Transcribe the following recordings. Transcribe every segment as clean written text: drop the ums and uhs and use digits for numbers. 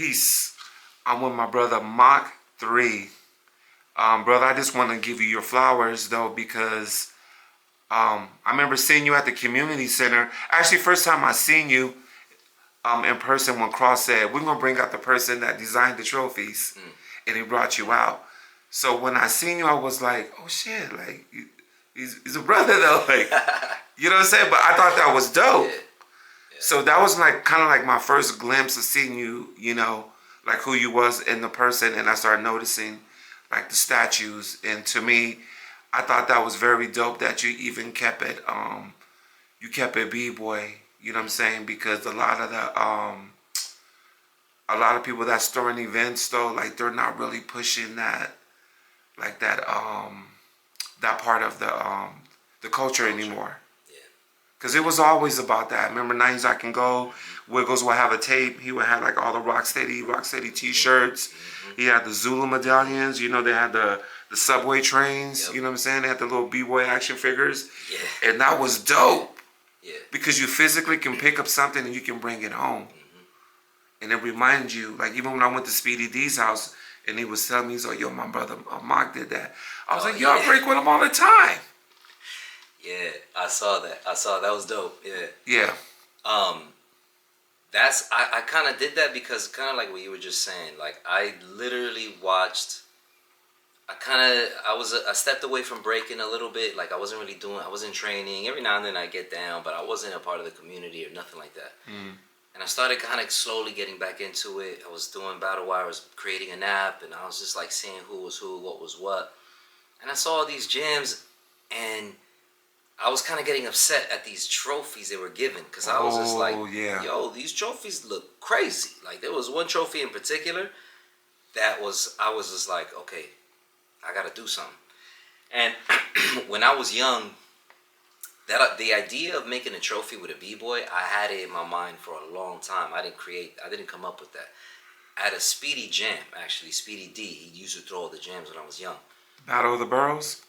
Peace. I'm with my brother Mach 3. Brother, I just want to give you your flowers though because I remember seeing you at the community center. Actually, first time I seen you in person when Cross said, we're going to bring out the person that designed the trophies. And he brought you out. So when I seen you, I was like, oh shit, like, he's a brother though. Like, you know what I'm saying? But I thought that was dope. Yeah. So that was like kind of like my first glimpse of seeing you, you know, like who you was in the person. And I started noticing like the statues. And to me, I thought that was very dope that you even kept it, B-boy, you know what I'm saying? Because a lot of people that's throwing events though, like they're not really pushing that, like that part of the culture anymore. Because it was always about that. Remember 90s I Can Go, Wiggles would have a tape. He would have like all the Rocksteady t-shirts. He had the Zulu medallions. You know, they had the subway trains. You know what I'm saying? They had the little B-boy action figures. Yeah. And that was dope. Yeah. Because you physically can pick up something and you can bring it home. And it reminds you, like even when I went to Speedy D's house and he was telling me, he's like, yo, my brother Mark did that. I was like, yo, I break with him all the time. Yeah, I saw that. That was dope. Yeah. Yeah. I kind of did that because kind of like what you were just saying. Like I literally watched. I stepped away from breaking a little bit. Like I wasn't training. Every now and then I get down, but I wasn't a part of the community or nothing like that. And I started kind of slowly getting back into it. I was doing battle wire. I was creating an app, and I was just like seeing who was who, what was what. And I saw all these gyms, and I was kind of getting upset at these trophies they were given because I was just like, yo, these trophies look crazy. Like there was one trophy in particular I was just like, okay, I got to do something. And when I was young, the idea of making a trophy with a B-boy, I had it in my mind for a long time. I didn't come up with that. At a Speedy jam, actually, Speedy D, he used to throw all the jams when I was young. Battle of the Boroughs?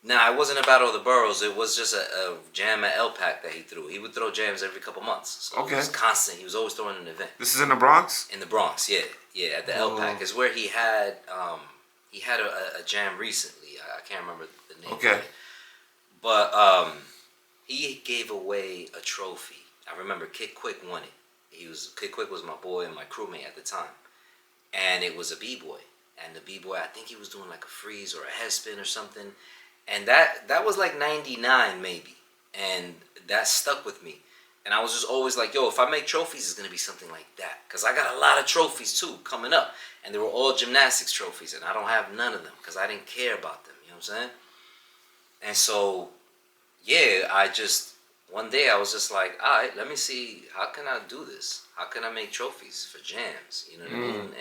Nah, it wasn't a Battle of the Boroughs. It was just a jam at LPAC that he threw. He would throw jams every couple months. So it was constant. He was always throwing an event. This is in the Bronx? In the Bronx, yeah. Yeah, at the LPAC. It's where he had a jam recently. I can't remember the name. Okay. But he gave away a trophy. I remember Kid Quick won it. Kid Quick was my boy and my crewmate at the time. And it was a B-boy. And the B-boy, I think he was doing like a freeze or a head spin or something. And that was like 99 maybe. And that stuck with me. And I was just always like, yo, if I make trophies, it's going to be something like that. Because I got a lot of trophies too coming up. And they were all gymnastics trophies. And I don't have none of them because I didn't care about them. You know what I'm saying? And so, yeah, one day I was just like, all right, let me see, how can I do this? How can I make trophies for jams? You know what I mean?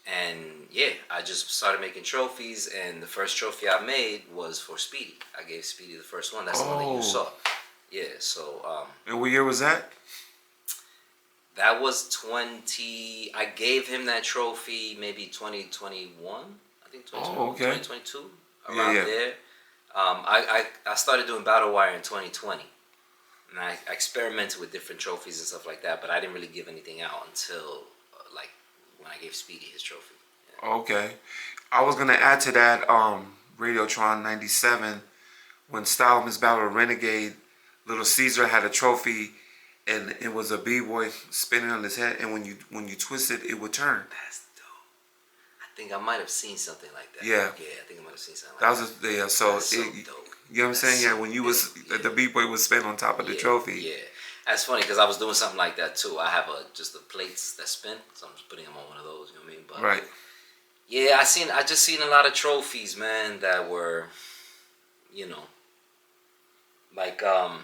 And yeah, I just started making trophies, and the first trophy I made was for Speedy. I gave Speedy the first one. That's the one that you saw. Yeah, so... and what year was that? That was I gave him that trophy maybe 2021. I think 2022, around there. I started doing battle wire in 2020. And I experimented with different trophies and stuff like that, but I didn't really give anything out until... when I gave Speedy his trophy. Yeah. Okay. I was going to add to that Radiotron 97, when Style Miss Battle Renegade, Little Caesar had a trophy, and it was a B-boy spinning on his head, and when you twist it, it would turn. That's dope. I think I might have seen something like that. Yeah. Yeah, I think I might have seen something like that. That's so dope. You know what I'm saying? Yeah, when you the B-boy was spin on top of the trophy. Yeah. That's funny because I was doing something like that too. I have just the plates that spin, so I'm just putting them on one of those. You know what I mean? But, right. Yeah, I just seen a lot of trophies, man, that were, you know, like a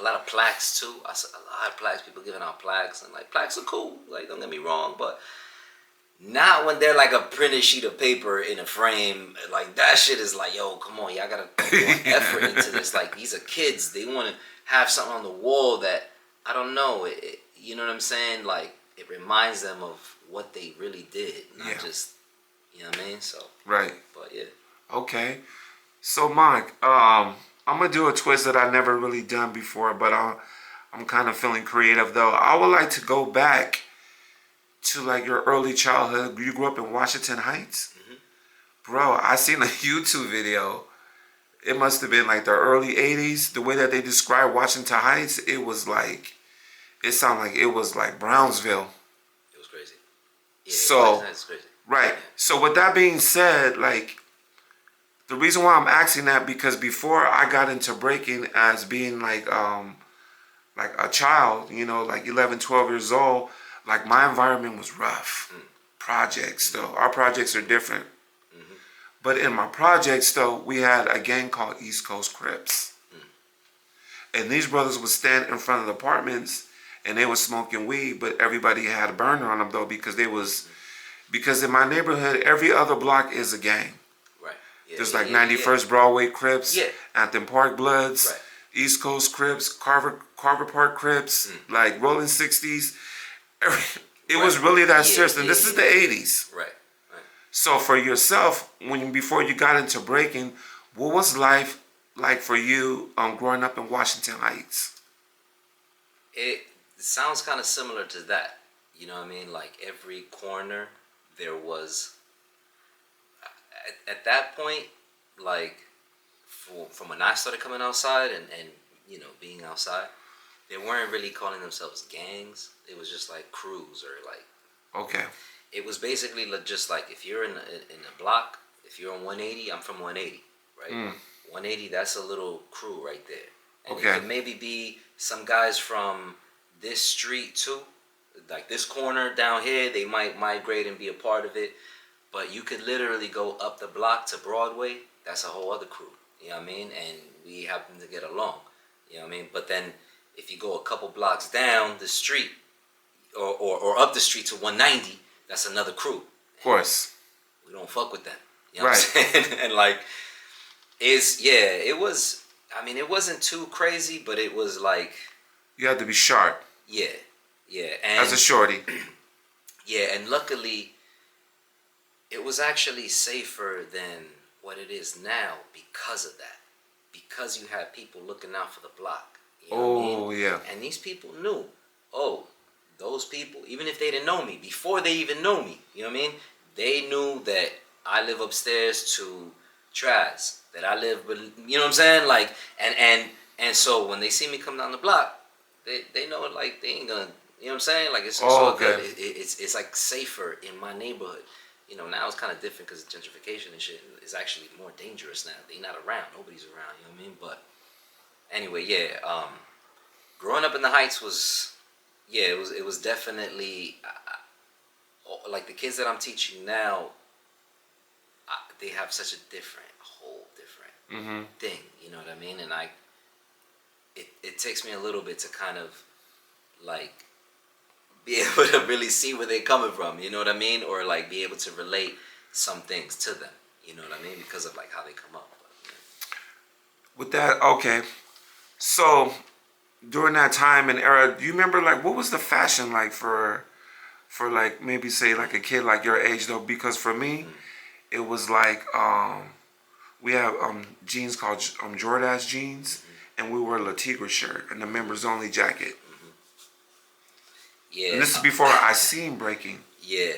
lot of plaques too. I saw a lot of plaques. People giving out plaques, and like plaques are cool. Like don't get me wrong, but not when they're like a printed sheet of paper in a frame. Like that shit is like, yo, come on, y'all gotta put effort into this. Like these are kids. They want to have something on the wall that, I don't know, you know what I'm saying? Like, it reminds them of what they really did, not just, you know what I mean? So, right. But, yeah. Okay. So, Mike, I'm going to do a twist that I've never really done before, but I'm kind of feeling creative, though. I would like to go back to like your early childhood. You grew up in Washington Heights, bro. I seen a YouTube video. It must have been like the early '80s. The way that they described Washington Heights, it was like it sounded like it was like Brownsville. It was crazy. Yeah, So that's crazy. right. So with that being said, like the reason why I'm asking that because before I got into breaking as being like a child, you know, like 11, 12 years old, like my environment was rough. Projects though. Our projects are different. But in my projects though, we had a gang called East Coast Crips. And these brothers would stand in front of the apartments and they were smoking weed, but everybody had a burner on them though because in my neighborhood, every other block is a gang. Right. Yeah, There's like 91st Broadway Crips, Yeah. Anthem Park Bloods, Right. East Coast Crips, Carver Park Crips, like Rolling 60s. It was really that serious. And this is the 80s. Right. So for yourself, before you got into breaking, what was life like for you growing up in Washington Heights? It sounds kind of similar to that. You know what I mean? Like every corner there was, at that point, like from when I started coming outside and you know, being outside, they weren't really calling themselves gangs. It was just like crews or like. Okay. It was basically just like if you're in a block, if you're on 180, I'm from 180, right? 180, that's a little crew right there. And Okay. it could maybe be some guys from this street too, like this corner down here, they might migrate and be a part of it. But you could literally go up the block to Broadway, that's a whole other crew, you know what I mean? And we happen to get along, you know what I mean? But then if you go a couple blocks down the street or up the street to 190, that's another crew. Of course. We don't fuck with them. You know what I'm saying? And like, it was, I mean, it wasn't too crazy, but it was like. You had to be sharp. Yeah. And as a shorty. Yeah, and luckily, it was actually safer than what it is now because of that. Because you had people looking out for the block. You know what I mean? Yeah. And these people knew, those people, even if they didn't know me, before they even know me, you know what I mean? They knew that I live upstairs to Traz, that I live, you know what I'm saying? Like, and so when they see me come down the block, they know like they ain't gonna, you know what I'm saying? Like it's all good. It's like safer in my neighborhood. You know, now it's kind of different because gentrification and shit is actually more dangerous now. They not around, nobody's around, you know what I mean? But anyway, growing up in the Heights was. Yeah, it was definitely like the kids that I'm teaching now. They have such a whole different thing. You know what I mean? And it takes me a little bit to kind of like be able to really see where they're coming from. You know what I mean? Or like be able to relate some things to them. You know what I mean? Because of like how they come up. But, yeah. With that, okay, so. During that time and era, do you remember like what was the fashion like for like maybe say like a kid like your age though? Because for me, it was like we have jeans called Jordache jeans, and we wore a La Tigre shirt and the members only jacket. Yeah. And this is before I seen breaking. Yeah.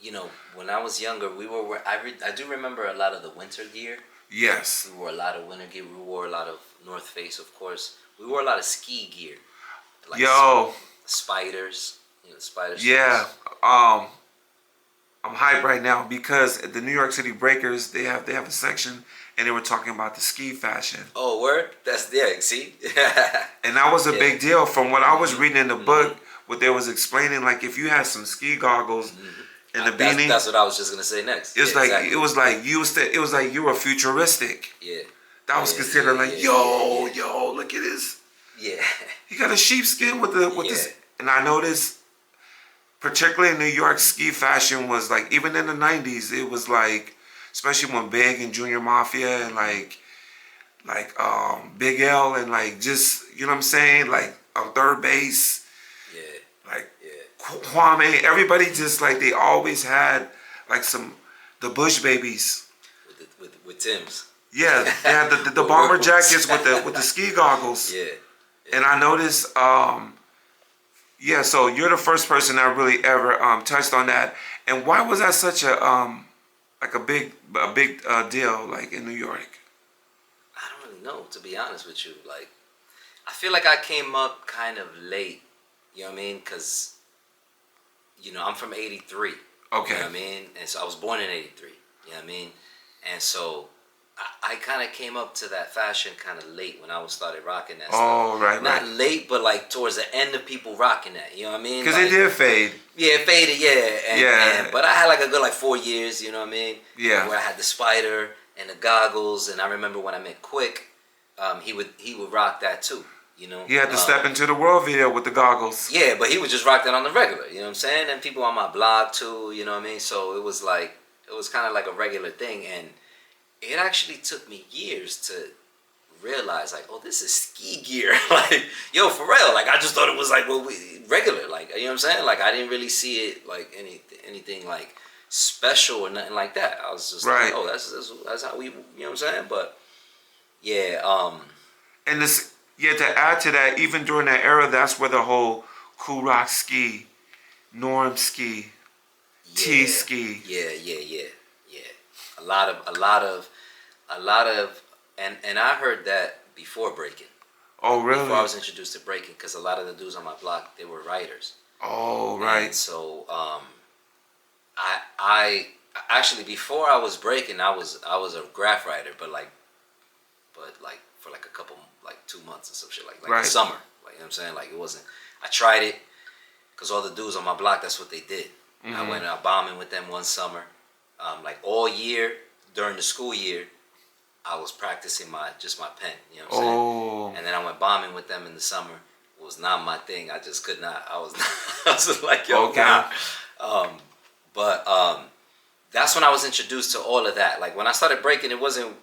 You know, when I was younger, I do remember a lot of the winter gear. Yes. We wore a lot of winter gear. We wore a lot of North Face, of course. We wore a lot of ski gear. Like spiders. You know, spiders. Yeah. I'm hyped right now because the New York City Breakers, they have a section and they were talking about the ski fashion. Oh, word? That's see? And that was a big deal from what I was reading in the book, what they was explaining, like if you had some ski goggles and the beanie. That's what I was just gonna say next. It's it was like you were futuristic. Yeah. That was considered yo, look at this. Yeah. He got a sheepskin with this, and I noticed, particularly in New York, ski fashion was like even in the '90s. It was like, especially when Big and Junior Mafia and like Big L and like just you know what I'm saying, like on third base. Yeah. Like. Yeah. Kwame, everybody just like they always had like the Bush babies with Tim's. Yeah, they had the bomber jackets with the ski goggles. Yeah. And I noticed, Yeah, so you're the first person that really ever touched on that. And why was that such a like a big deal like in New York? I don't really know, to be honest with you. Like, I feel like I came up kind of late. You know what I mean? Because I'm from '83. Okay. You know what I mean? And so I was born in '83. You know what I mean? And so I kind of came up to that fashion kind of late when I was started rocking that Oh, stuff. right, Not right. late, but like towards the end of people rocking that. You know what I mean? Because Like, it did fade. yeah, it faded, yeah. Yeah. But I had like a good like 4 years, you know what I mean? Yeah. Where I had the spider and the goggles, and I remember when I met Quick, he would rock that too, you know? He had to step into the world video with the goggles. Yeah, but he would just rock that on the regular, you know what I'm saying? And people on my blog too, you know what I mean? So it was kind of like a regular thing, and it actually took me years to realize, like, oh, this is ski gear. Like, yo, for real. Like, I just thought it was like regular. Like, you know what I'm saying? Like, I didn't really see it like anything like special or nothing like that. I was just Right. like, oh, that's how we, you know what I'm saying? But yeah, And this, yeah, to add to that, even during that era, that's where the whole cool rock ski, norm ski, T ski. yeah. A lot of, and I heard that before breaking. Oh, really? Before I was introduced to breaking, because a lot of the dudes on my block, they were writers. Oh, And right. so I actually, before I was breaking, I was a graph writer, but like for like a couple, like 2 months or some shit, like Right. the summer. Like, you know what I'm saying? Like, it wasn't. I tried it because all the dudes on my block, that's what they did. I went out bombing with them one summer. Like all year during the school year, I was practicing my pen. You know what I'm saying? Oh, And then I went bombing with them in the summer. It was not my thing. I just could not. I was I was just like, yo, Okay. nah. But that's when I was introduced to all of that. Like, when I started breaking, it wasn't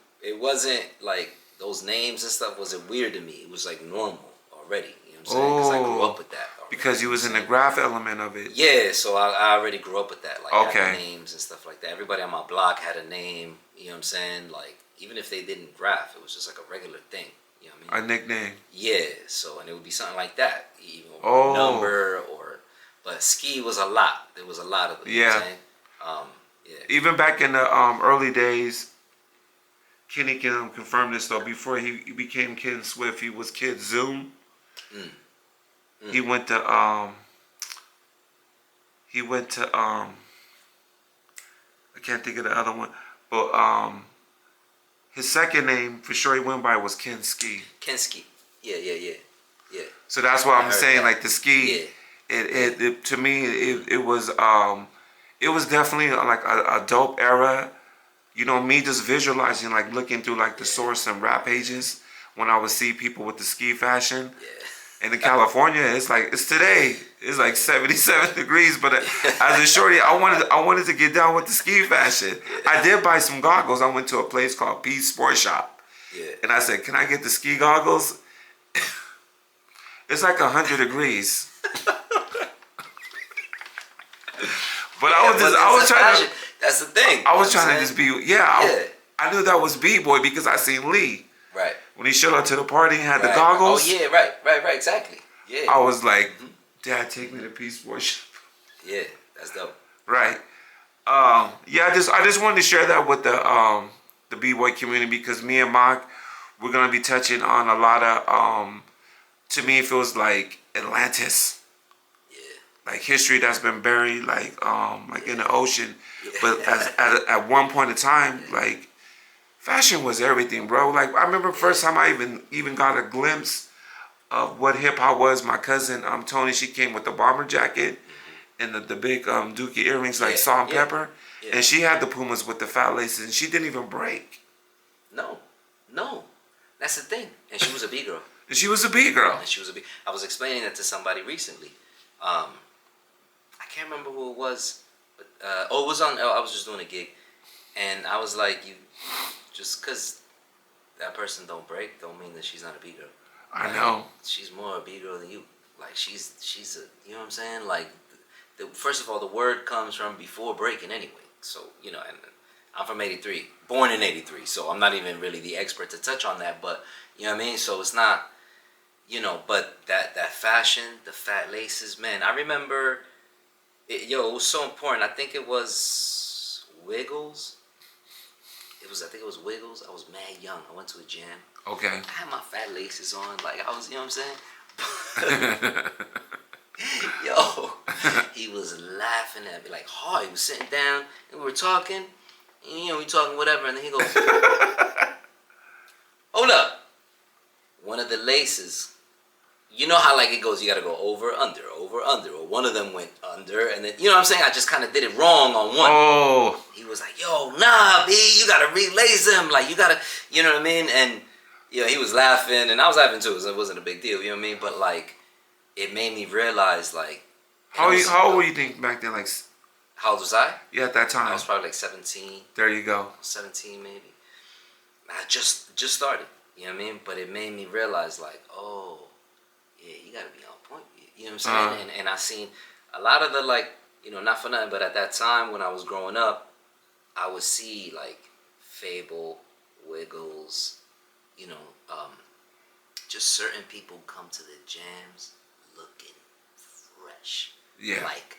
like those names and stuff wasn't weird to me. It was like normal already. You know what I'm saying? Because I grew up with that already. because you was in the graph element of it. Yeah, so I already grew up with that. Like, Okay. having names and stuff like that. Everybody on my block had a name. You know what I'm saying? Like, even if they didn't graph, it was just like a regular thing. You know what I mean? A nickname. Yeah, so, and it would be something like that, even Oh. a number but ski was a lot. There was a lot of it. You know what I'm saying? Yeah. Even back in the early days, Kenny can confirm this though. Before he became Kid Swift, he was Kid Zoom. He went to I can't think of the other one, but his second name for sure he went by was Ken Ski. Kenski. Yeah. So that's why I I'm heard saying that. like the ski. Yeah. It to me it was definitely like a dope era. You know, me just visualizing, like looking through like the source and rap pages when I would see people with the ski fashion. Yeah. And in California, it's today. It's like 77 degrees. But as a shorty, I wanted to get down with the ski fashion. I did buy some goggles. I went to a place called Peace Sport Shop. Yeah. And I said, "Can I get the ski goggles?" It's like 100 degrees. But I was trying to. That's the thing. I was trying to just be. Yeah. I knew that was B-boy because I seen Lee Right. when he showed up to the party and had the Right. goggles. Oh yeah. Right. Exactly. Yeah. I was like, "Dad, take me to Peace Sport Shop." Yeah. That's dope. Right. Yeah. I just wanted to share that with the B-boy community because me and Mach, we're gonna be touching on a lot of to me it feels like Atlantis. Yeah. Like history that's been buried like in the ocean. But at one point in time, like fashion was everything, bro. Like I remember first time I even got a glimpse of what hip hop was. My cousin Tony, she came with the bomber jacket and the big dookie earrings like salt and pepper. Yeah. And she had the Pumas with the fat laces and she didn't even break. No. That's the thing. And she was a B girl. And she was a B girl. And she was a B. I was explaining that to somebody recently. I can't remember who it was, but it was on. I was just doing a gig, and I was like, "You, just because that person don't break, don't mean that she's not a B girl. I know. She's more a B girl than you. Like she's a, you know what I'm saying? Like, first of all, the word comes from before breaking anyway. So and I'm from '83, born in '83, so I'm not even really the expert to touch on that. But you know what I mean? So it's not. you know, but that fashion, the fat laces, man. I remember, it was so important. I think it was Wiggles. I think it was Wiggles. I was mad young. I went to a gym. Okay. I had my fat laces on, like I was, you know what I'm saying? Yo, he was laughing at me like hard. He was sitting down and we were talking, and, you know, we talking whatever, and then he goes, "Hold up, one of the laces." You know how like it goes, you gotta go over, under, or one of them went under, and then, you know what I'm saying? I just kind of did it wrong on one. Oh. He was like, "Yo, nah, B, you gotta relace them. Like, you gotta," you know what I mean? And, you know, he was laughing, and I was laughing too, so it wasn't a big deal, you know what I mean? But, like, it made me realize, like... How old were you think back then? Like, how old was I? Yeah, at that time. I was probably like 17. There you go. 17 maybe. I just started, you know what I mean? But it made me realize, like, oh, yeah, you gotta be on point. You know what I'm saying? And I seen a lot of the, like, you know, not for nothing, but at that time when I was growing up, I would see, like, Fable, Wiggles, you know, just certain people come to the jams looking fresh. Yeah. Like,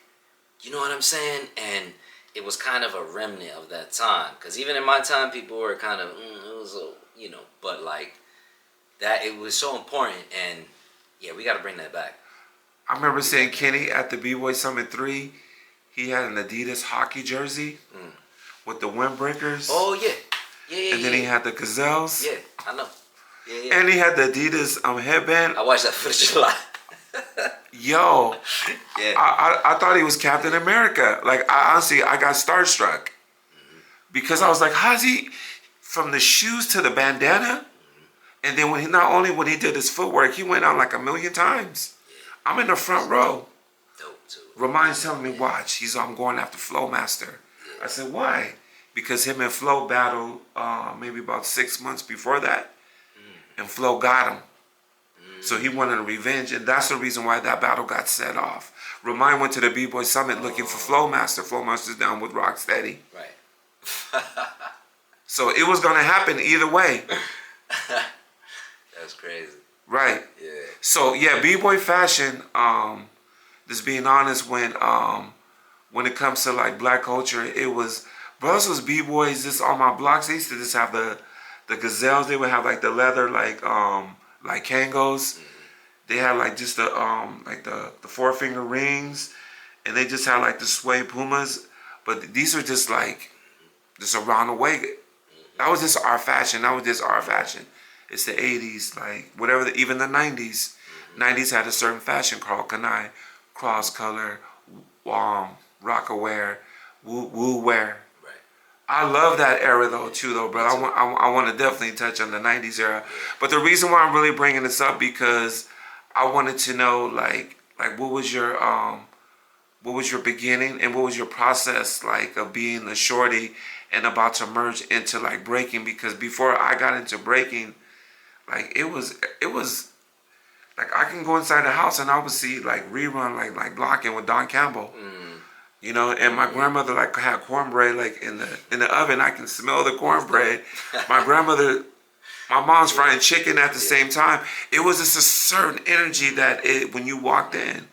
you know what I'm saying? And it was kind of a remnant of that time. Because even in my time, people were kind of, it was, you know, but like, that, it was so important. And yeah, we got to bring that back. I remember seeing Kenny at the B-Boy Summit 3. He had an Adidas hockey jersey with the windbreakers. Oh, yeah. Yeah. And then he had the gazelles. Yeah, I know. Yeah. And he had the Adidas headband. I watched that footage a lot. Yo. Yeah. I thought he was Captain America. Like, honestly, I got starstruck. Because I was like, how's he, from the shoes to the bandana? And then when not only when he did his footwork, he went out like 1,000,000 times. I'm in the front row. Dope, too. Ramond's telling me, watch. I'm going after Flowmaster. I said, why? Because him and Flo battled maybe about 6 months before that. And Flo got him. So he wanted a revenge. And that's the reason why that battle got set off. Remind went to the B-Boy Summit looking for Flowmaster. Flowmaster's down with Rocksteady. Right. So it was going to happen either way. That's crazy. Right. Yeah. So yeah, B-Boy fashion, just being honest, when it comes to like black culture, it was, brothers was B-Boys just on my blocks. They used to just have the gazelles. They would have like the leather like Kangos. They had like just the four-finger rings, and they just had like the suede Pumas. But these were just like just around the way. That was just our fashion. It's the 80s, like whatever, even the 90s. 90s had a certain fashion called Kanai, cross color, rock-aware, woo-wear. Right. I love that era though too though, bro. I want to definitely touch on the 90s era. But the reason why I'm really bringing this up because I wanted to know like what was your beginning and what was your process like of being a shorty and about to merge into like breaking, because before I got into breaking, like it was like I can go inside the house and I would see like rerun like blocking with Don Campbell. You know, and my grandmother like had cornbread like in the oven. I can smell the cornbread. My mom's frying chicken at the same time. It was just a certain energy that when you walked in,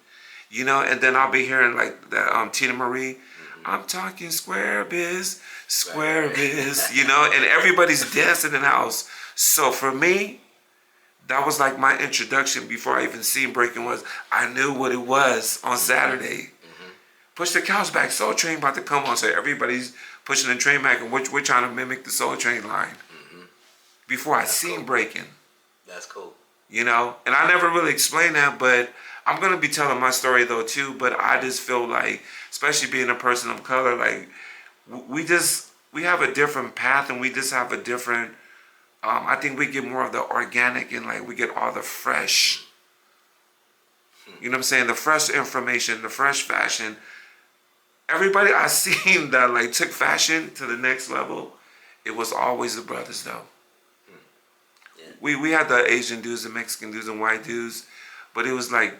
you know, and then I'll be hearing like that Tina Marie, I'm talking square biz, you know, and everybody's dancing in the house. So for me, that was like my introduction before I even seen breaking was, I knew what it was on Saturday. Push the couch back, Soul Train about to come on. So everybody's pushing the train back and we're trying to mimic the Soul Train line. Before I seen breaking. That's cool. You know, and I never really explained that, but I'm going to be telling my story though too, but I just feel like, especially being a person of color, like we have a different path and we just have a different, I think we get more of the organic and like we get all the fresh, you know what I'm saying? The fresh information, the fresh fashion. Everybody I seen that like took fashion to the next level, it was always the brothers though. We had the Asian dudes, the Mexican dudes, and white dudes, but it was like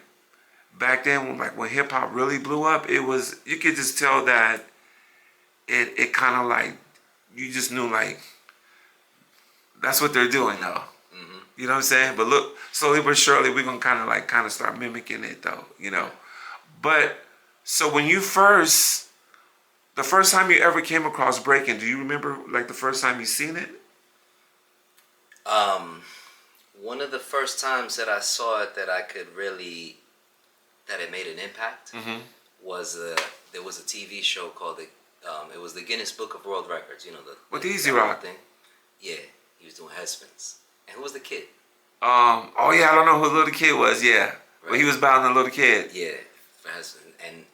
back then when hip hop really blew up, it was, you could just tell that it kind of like you just knew like that's what they're doing though. You know what I'm saying? But look, slowly but surely, we're gonna kind of start mimicking it, though. You know. But so when you the first time you ever came across breaking, do you remember like the first time you seen it? One of the first times that I saw it that I could really that it made an impact was there was a TV show called it was the Guinness Book of World Records. You know With the Easy Rock. thing. Yeah, he was doing head spins. And who was the kid? Oh yeah, I don't know who the little kid was. Yeah, but Right. he was battling the little kid. Yeah, for head spin. And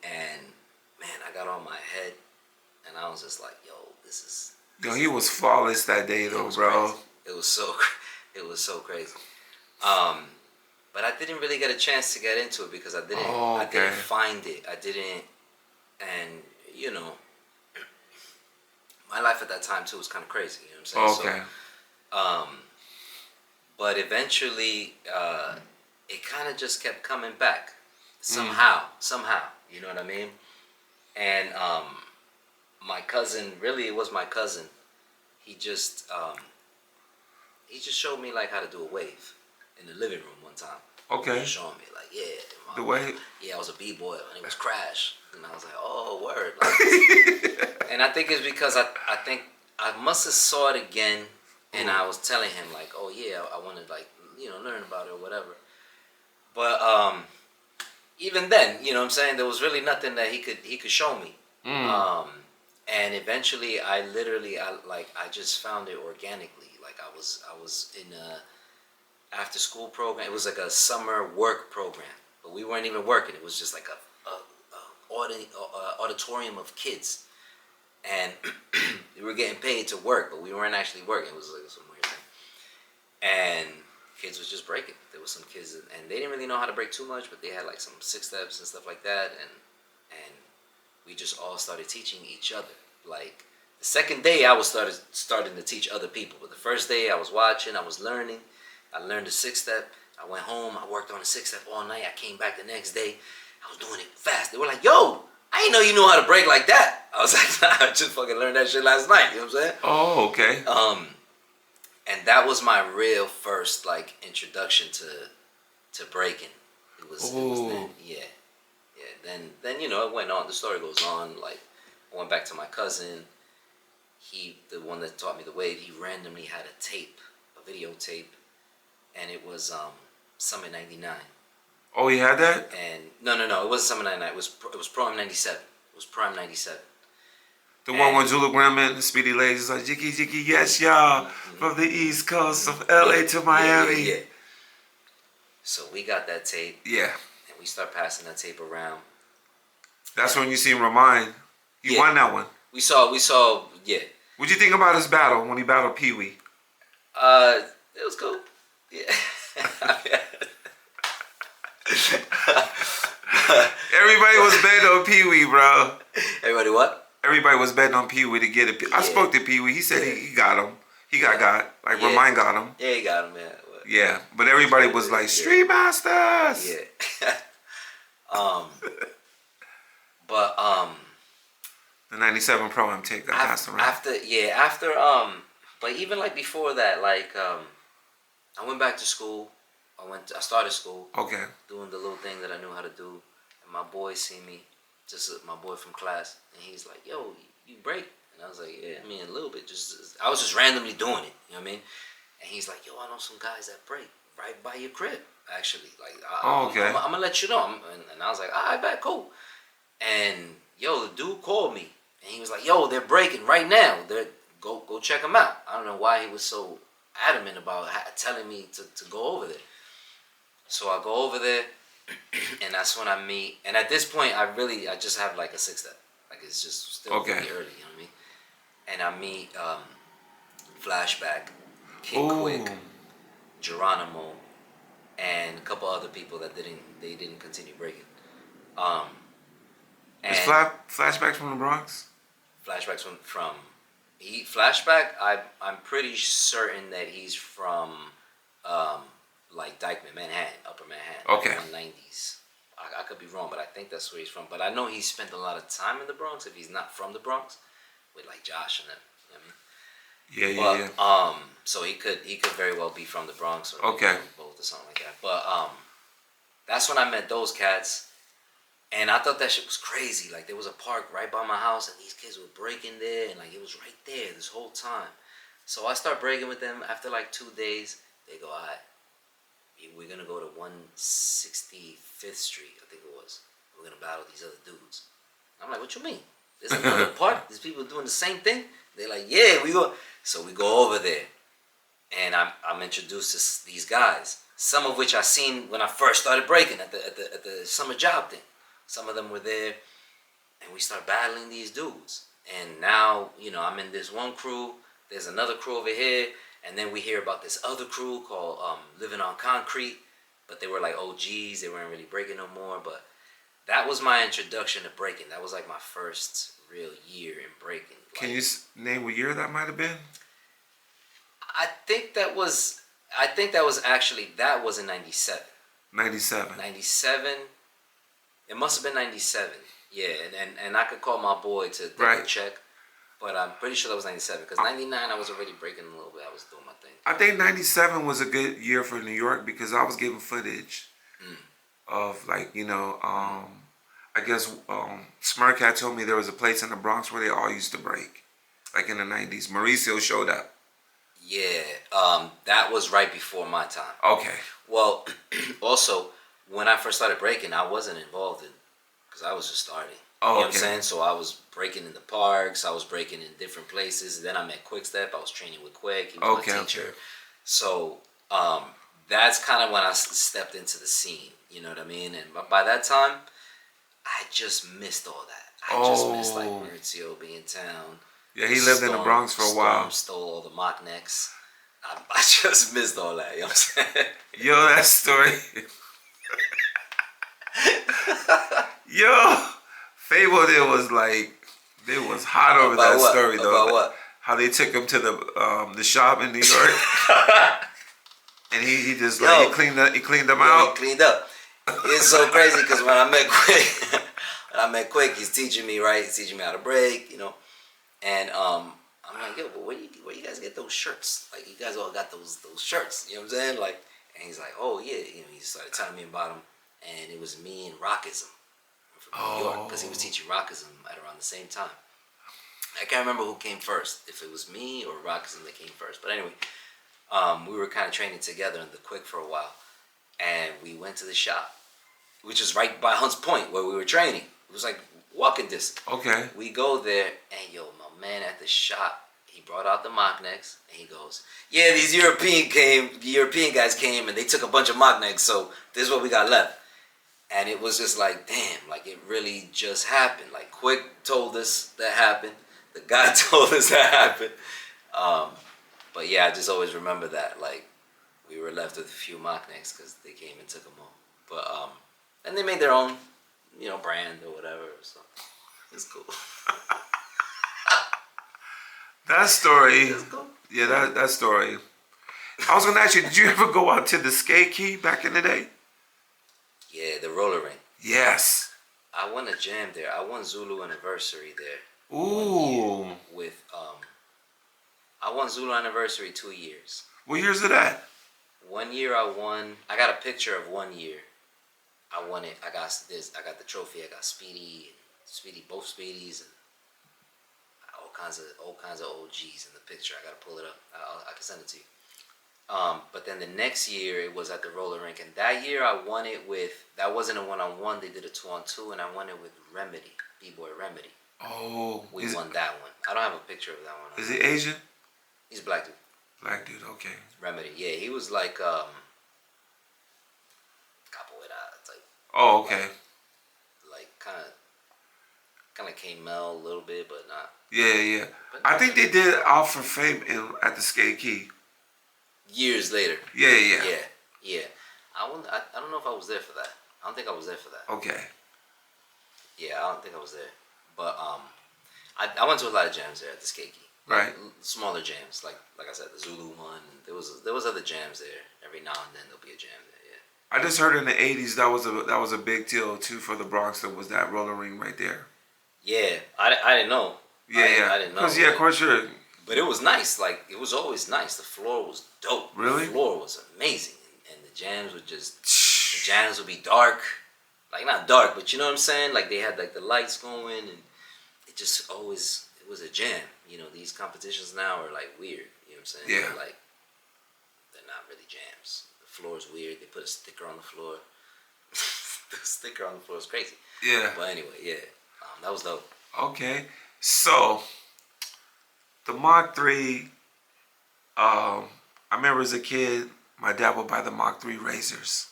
man, I got on my head, and I was just like, yo, this is. Yo, he was flawless that day though, bro. Crazy. It was so it was so crazy. But I didn't really get a chance to get into it because I didn't find it. I didn't, and you know, my life at that time too was kind of crazy. You know what I'm saying? Okay. So, but eventually, it kind of just kept coming back somehow. You know what I mean? And my cousin, really, it was my cousin. He just showed me like how to do a wave in the living room one time. Okay. He was showing me like, The wave. Yeah, I was a b-boy and it was Crash, and I was like, oh word. Like, and I think it's because I think I must have saw it again, and I was telling him like, oh yeah, I want to like learn about it or whatever. But even then, you know what I'm saying, there was really nothing that he could show me. And eventually, I just found it organically. Like I was in a after school program. It was like a summer work program, but we weren't even working. It was just like a auditorium of kids, and we were getting paid to work, but we weren't actually working. It was like some weird thing, and kids was just breaking. There was some kids, and they didn't really know how to break too much, but they had like some 6 steps and stuff like that, and we just all started teaching each other. Like the second day, I was starting to teach other people, but the first day I was watching, I was learning. I learned the 6 step. I went home. I worked on the 6 step all night. I came back the next day. I was doing it fast. They were like, "Yo, I didn't know you knew how to break like that." I was like, "Nah, I just fucking learned that shit last night." You know what I'm saying? Oh, okay. And that was my real first like introduction to breaking. It was then, yeah. Then it went on. The story goes on. Like I went back to my cousin. He, the one that taught me the wave, he randomly had a videotape, and it was Summit '99. Oh, he had that? And no, it wasn't Summit '99. It was Prime '97. It was Prime '97. The one with Zulu Grandma and the Speedy Ladies like Jiggy Jiggy, yes y'all, from the East Coast of LA to Miami. Yeah. So we got that tape. Yeah. And we start passing that tape around. That's when you see Ramon. You won that one. We saw, yeah. What'd you think about his battle when he battled Pee Wee? It was cool. Yeah. Everybody was betting on Pee Wee, bro. Everybody what? Everybody was betting on Pee Wee to get it. I spoke to Pee Wee. He said he got him. He got. Like Ramon got him. Yeah, he got him, man. Yeah, but everybody was like, Street Masters! Yeah. The 97 Pro Am tape got passed around. But even like before that, like, I went back to school. I started school. Okay. Doing the little thing that I knew how to do. And my boy see me, my boy from class, and he's like, yo, you break? And I was like, yeah, I mean, a little bit. I was just randomly doing it, you know what I mean? And he's like, yo, I know some guys that break right by your crib, actually. Like, I'm going to let you know. And I was like, all right, bet, cool. And, yo, the dude called me. And he was like, yo, they're breaking right now. Go check them out. I don't know why he was so adamant about telling me to go over there. So I go over there, and that's when I meet. And at this point, I just have like a 6-step. Like, it's just still really early, you know what I mean? And I meet Flashback, Kid Quick, Geronimo, and a couple other people that didn't continue breaking. Is Flashback from the Bronx? Flashback's from Flashback. I'm pretty certain that he's from like Dykeman, Manhattan, Upper Manhattan. Okay. 190s. I could be wrong, but I think that's where he's from. But I know he spent a lot of time in the Bronx. If he's not from the Bronx, with like Josh and them. You know what I Yeah, yeah, But yeah. so he could very well be from the Bronx or Okay. both or something like that. But that's when I met those cats, and I thought that shit was crazy. Like there was a park right by my house, and these kids were breaking there, and like it was right there this whole time. So I start breaking with them. After like 2 days, they go, "All right, we're gonna go to 165th Street, I think it was. We're gonna battle these other dudes." I'm like, "What you mean? There's another park. These people doing the same thing." They're like, "Yeah, we go." So we go over there, and I'm introduced to these guys. Some of which I seen when I first started breaking at the summer job thing. Some of them were there, and we start battling these dudes. And now, I'm in this one crew. There's another crew over here, and then we hear about this other crew called Living on Concrete. But they were like OGs. They weren't really breaking no more. But that was my introduction to breaking. That was like my first real year in breaking. Can you name what year that might have been? I think that was. I think that was actually that was in 97. 97. 97. It must have been 97. Yeah, and I could call my boy to double check, but I'm pretty sure that was 97 because 99 I was already breaking a little bit. I was doing my thing. I think 97 was a good year for New York because I was getting footage of like I guess Smirk had told me there was a place in the Bronx where they all used to break, like in the 90s. Mauricio showed up. Yeah, that was right before my time. Okay. Well, also when I first started breaking, I wasn't involved in because I was just starting. Oh, you know okay. what I'm saying? So I was breaking in the parks. I was breaking in different places. Then I met Quickstep. I was training with Quick. He was my teacher. Okay. So that's kind of when I stepped into the scene. You know what I mean? And by that time, I just missed all that. I just missed like Maurizio being in town. Yeah, he lived in the Bronx for a while. Stole all the Mach necks. I just missed all that. You know what I'm saying? Yo, that story. Yo, Fable there was like, they was hot over About that what? story though. About what? How they took him to the shop in New York, and he just like he cleaned them out. He cleaned up. It's so crazy because when I met Quick, he's teaching me right. He's teaching me how to break, and I'm like, yo, but where you guys get those shirts? Like you guys all got those shirts, you know what I'm saying? Like, and he's like, oh yeah, he started telling me about them, and it was me and Rockism from New York because he was teaching Rockism at around the same time. I can't remember who came first, if it was me or Rockism that came first, but anyway, we were kind of training together in the Quick for a while, and we went to the shop, which is right by Hunts Point where we were training. It was like walking distance. Okay. We go there, and yo, my man at the shop, he brought out the mock necks, and he goes, yeah, these European guys came, and they took a bunch of mock necks, so this is what we got left. And it was just like, damn, like it really just happened. Like Quick told us that happened. The guy told us that happened. But yeah, I just always remember that. Like we were left with a few mock necks because they came and took them all. But and they made their own, brand or whatever. So it's cool. That story. It's cool. Yeah, that story. I was gonna ask you, did you ever go out to the skate key back in the day? Yeah, the roller rink. Yes. I won a jam there. I won Zulu Anniversary there. Ooh. With I won Zulu Anniversary 2 years. What year's it at? 1 year I won. I got a picture of 1 year. I won it. I got the trophy. I got Speedy, both Speedies, and all kinds of OGs in the picture. I gotta pull it up. I can send it to you. But then the next year it was at the roller rink, and that year I won it with. That wasn't a 1-on-1. They did a 2-on-2, and I won it with Remedy, B-Boy Remedy. Oh. We won that one. I don't have a picture of that one. Is he Asian? He's a black dude. Black dude. Okay. Remedy. Yeah, he was like capoeira type. Oh, okay. Like kind of came Mel a little bit, but not. Yeah. I think they did Alpha Fame at the skate key. Years later. Yeah. I don't know if I was there for that. I don't think I was there for that. Okay. Yeah, I don't think I was there. But I went to a lot of jams there at the skate key. Right. Smaller jams, like I said, the Zulu one. There was other jams there. Every now and then there'll be a jam there. Yeah. I just heard in the '80s that was a big deal too for the Bronx. There was that roller ring right there. Yeah, I didn't know. Yeah. I didn't know. Because of course But it was nice. Like, it was always nice. The floor was dope. Really? The floor was amazing. And the jams would be dark. Like, not dark, but you know what I'm saying? Like, they had, like, the lights going, and it just always, it was a jam. You know, these competitions now are, like, weird. You know what I'm saying? Yeah. Like, they're not really jams. The floor is weird. They put a sticker on the floor. The sticker on the floor is crazy. Yeah. But anyway, yeah. That was dope. Okay. So, the Mach 3, I remember as a kid, my dad would buy the Mach 3 razors.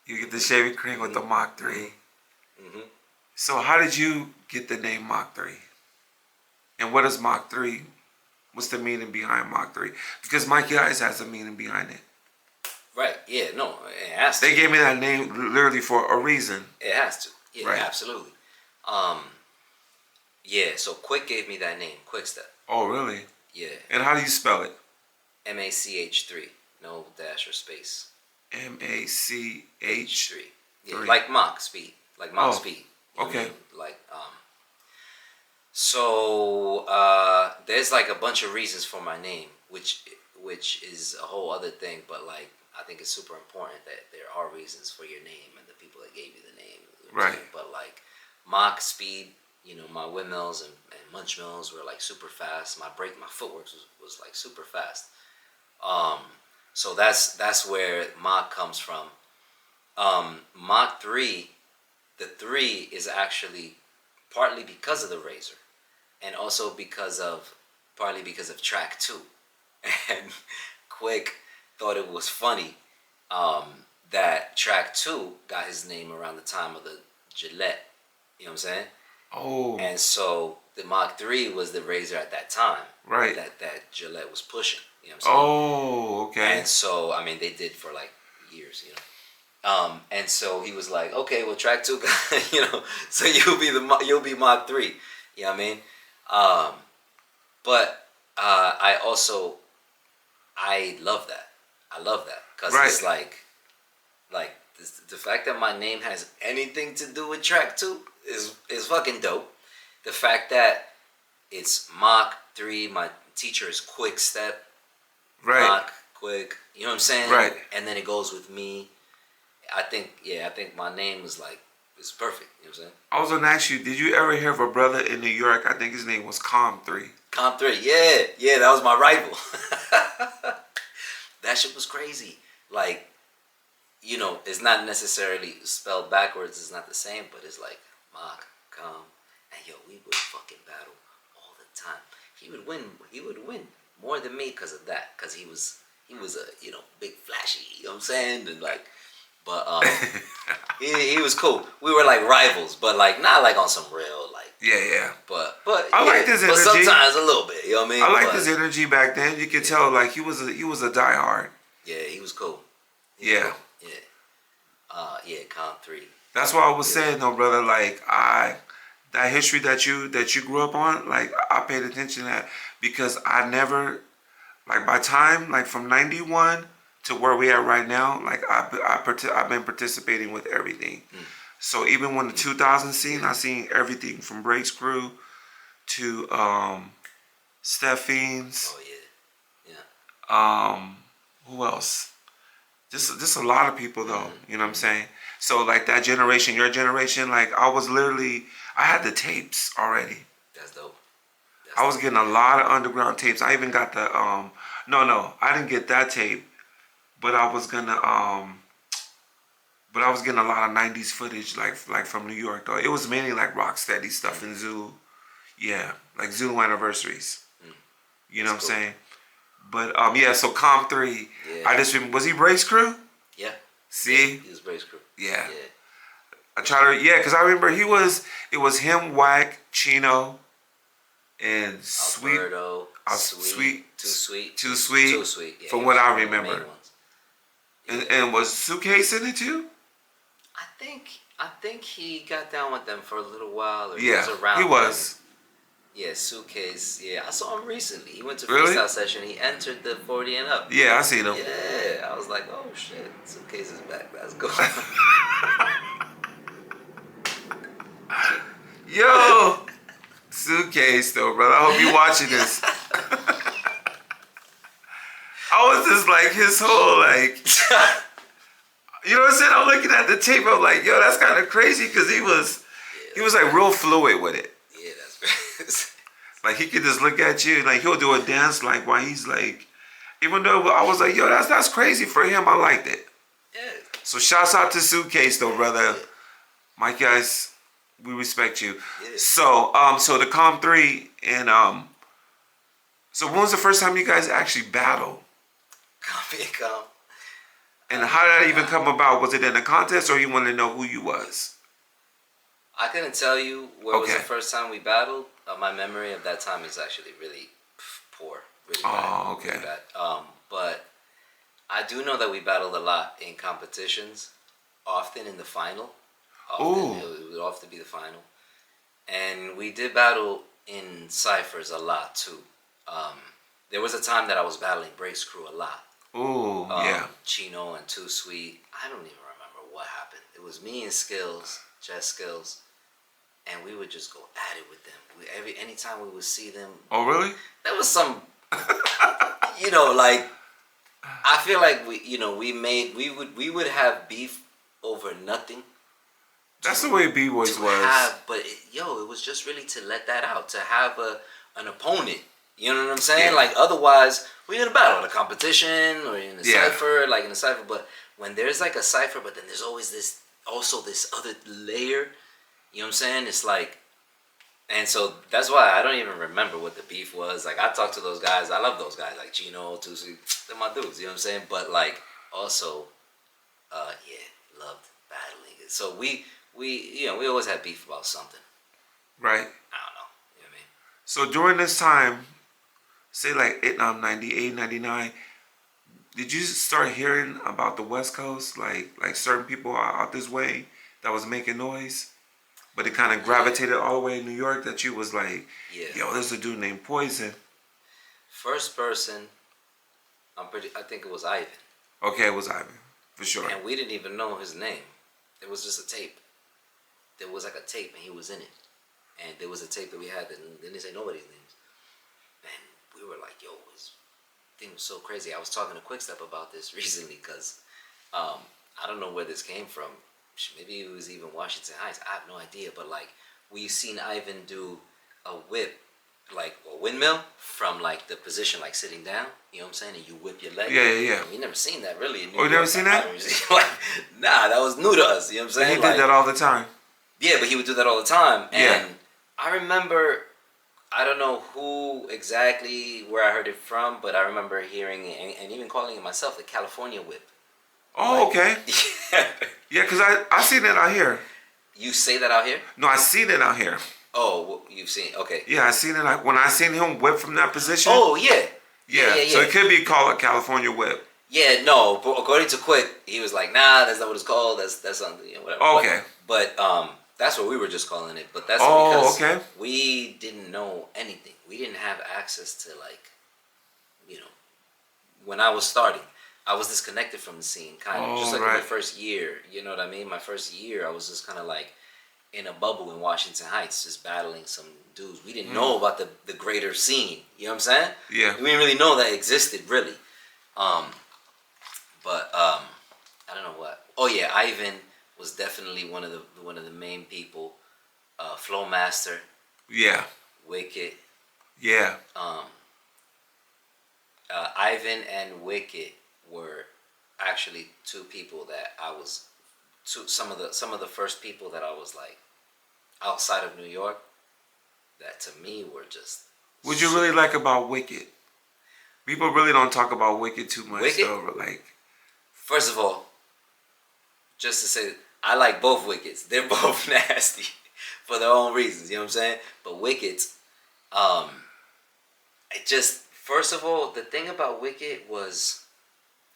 You get the shaving cream with the Mach 3. Mm-hmm. So how did you get the name Mach 3? And what is Mach 3? What's the meaning behind Mach 3? Because Mikey Eyes has a meaning behind it. Right, yeah, no, it has to. They gave me that name literally for a reason. It has to. Yeah, right. Absolutely. Yeah, so Quick gave me that name, Quickstep. Oh, really? Yeah. And how do you spell it? MACH3. No dash or space. MACH3. Yeah, like Mach speed. Like Mach speed. Okay. I mean? Like, so there's like a bunch of reasons for my name, which is a whole other thing, but like I think it's super important that there are reasons for your name and the people that gave you the name. Right. But like Mach speed, you know, my windmills and munch mills were like super fast. My footwork was like super fast. So that's where Mach comes from. Mach 3, the 3 is actually partly because of the razor, and also partly because of track 2. And Quick thought it was funny that track 2 got his name around the time of the Gillette. You know what I'm saying? Oh. And so the Mach 3 was the razor at that time. Right. That Gillette was pushing. You know what I'm saying? Oh, okay. And so, I mean, they did for like years, you know. And so he was like, okay, well, track 2, you know, so you'll be Mach 3. You know what I mean? But I love that. I love that because it's like the fact that my name has anything to do with track 2 is fucking dope. The fact that it's Mach 3, my teacher is Quickstep. Right. Mach, Quick, you know what I'm saying? Right. And then it goes with me. I think my name is like, it's perfect. You know what I'm saying? I was gonna ask you, did you ever hear of a brother in New York? I think his name was Com 3. Com 3, yeah, that was my rival. That shit was crazy. Like, you know, it's not necessarily spelled backwards. It's not the same, but it's like Mach, Com, and yo, we would fucking battle all the time. He would win more than me because of that. Because he was a, you know, big flashy. You know what I'm saying? And like, but he was cool. We were like rivals, but like not like on some real like. Yeah. But I liked his energy. But sometimes a little bit. You know what I mean? I liked his energy back then. You could tell like he was a diehard. Yeah, he was cool. Yeah. Yeah, Com 3. That's why I was saying though, brother. Like that history that you grew up on, like I paid attention to that because I never, like by time like from '91 to where we at right now, like I've been participating with everything. So even when the 2000 scene, I seen everything from Breaks Crew to Stephane's. Oh yeah. Who else? Just a lot of people though. You know what I'm saying? So like that generation, your generation, like I had the tapes already. That's dope. I was getting a lot of underground tapes. I even got the no, I didn't get that tape, but I was getting a lot of 90s footage like from New York though. It was mainly like Rocksteady stuff and Zoo. Yeah, like Zoo anniversaries. You know what I'm saying? But yeah, so Com 3, yeah. I just remember, was he Breaks Crew? Yeah. See? Yeah, he was Breaks Crew. Yeah. I try to, because I remember it was him, Wack, Chino, and Alberto, Too Sweet, yeah, from what I remember. And was Suitcase in it too? I think he got down with them for a little while. Or Yeah, he was around. He was. Yeah, Suitcase. Yeah, I saw him recently. He went to Really? freestyle session. He entered the 40 and up. Yeah, I seen him. Yeah, I was like, oh shit, Suitcase is back. Let's go. Yo, Suitcase, though, brother. I hope you're watching this. I was just like, his whole, like, you know what I'm saying? I'm looking at the tape. I'm like, yo, that's kind of crazy because he was like real fluid with it. Yeah, that's crazy. Like he could just look at you, like he'll do a dance like while he's like, even though I was like, yo, that's crazy for him. I liked it. Yeah. So shouts out to Suitcase though, brother. My guys, we respect you. Yeah. So the Com 3 and so when was the first time you guys actually battled? Come. And how did that even come about? Was it in a contest or you wanted to know who you was? I couldn't tell you where was the Okay. first time we battled. My memory of that time is actually really poor. Really bad. Oh, okay. Really bad. But I do know that we battled a lot in competitions, often in the final. Often, it would often be the final. And we did battle in ciphers a lot too. There was a time that I was battling Brace Crew a lot. Ooh, yeah. Chino and Too Sweet. I don't even remember what happened. It was me and Skills, Jess Skills, and we would just go at it with them. Anytime we would see them. Oh, really? There was some, like, I feel like we would have beef over nothing. That's the way B-Boys was. But it was just really to let that out, to have an opponent. You know what I'm saying? Yeah. Like, otherwise, we're in a battle, in a competition, or in a cipher, like in a cipher. But when there's like a cipher, but then there's always this other layer. You know what I'm saying? It's like, and so that's why I don't even remember what the beef was. Like, I talk to those guys. I love those guys, like Chino, Too Sweet. They're my dudes. You know what I'm saying? But like, also, loved battling. So we always had beef about something. Right. I don't know. You know what I mean? So during this time, say like 98, 99, did you start hearing about the West Coast? Like certain people out this way that was making noise? But it kind of gravitated all the way in New York that you was like, yo, there's a dude named Poison. First person, I think it was Ivan. Okay, it was Ivan, for sure. And we didn't even know his name. It was just a tape. There was like a tape and he was in it. And there was a tape that we had that didn't say nobody's names. And we were like, yo, this thing was so crazy. I was talking to Quickstep about this recently because I don't know where this came from. Maybe it was even Washington Heights. I have no idea. But like, we seen Ivan do a whip, like a windmill from like the position, like sitting down. You know what I'm saying? And you whip your leg. Yeah. We never seen that really in New York. Oh, you never seen that? Like, nah, that was new to us. You know what I'm saying? And he did that all the time. Yeah, but he would do that all the time. And I remember, I don't know who exactly, where I heard it from, but I remember hearing it and even calling it myself the California Whip. Oh, okay. Yeah, because I seen it out here. You say that out here? No, I seen it out here. Oh, well, you've seen, okay. Yeah, I seen it. When I seen him whip from that position. Oh, yeah. Yeah. So it could be called a California whip. Yeah, no, but according to Quick, he was like, nah, that's not what it's called. That's something, whatever. Okay. But that's what we were just calling it. But that's because we didn't know anything. We didn't have access to, like, when I was starting, I was disconnected from the scene, kind of. Just like in my first year, you know what I mean? My first year, I was just kind of like in a bubble in Washington Heights, just battling some dudes. We didn't know about the greater scene. You know what I'm saying? Yeah. We didn't really know that existed, really. But I don't know what. Oh yeah, Ivan was definitely one of the main people. Flowmaster. Yeah. Wicked. Yeah. Ivan and Wicked were actually two people that I was some of the first people that I was like outside of New York that to me were just. What you really like about Wicked? People really don't talk about Wicked too much. Wicked? Though, like, first of all, just to say, I like both Wickeds. They're both nasty for their own reasons. You know what I'm saying? But Wickeds, first of all, the thing about Wicked was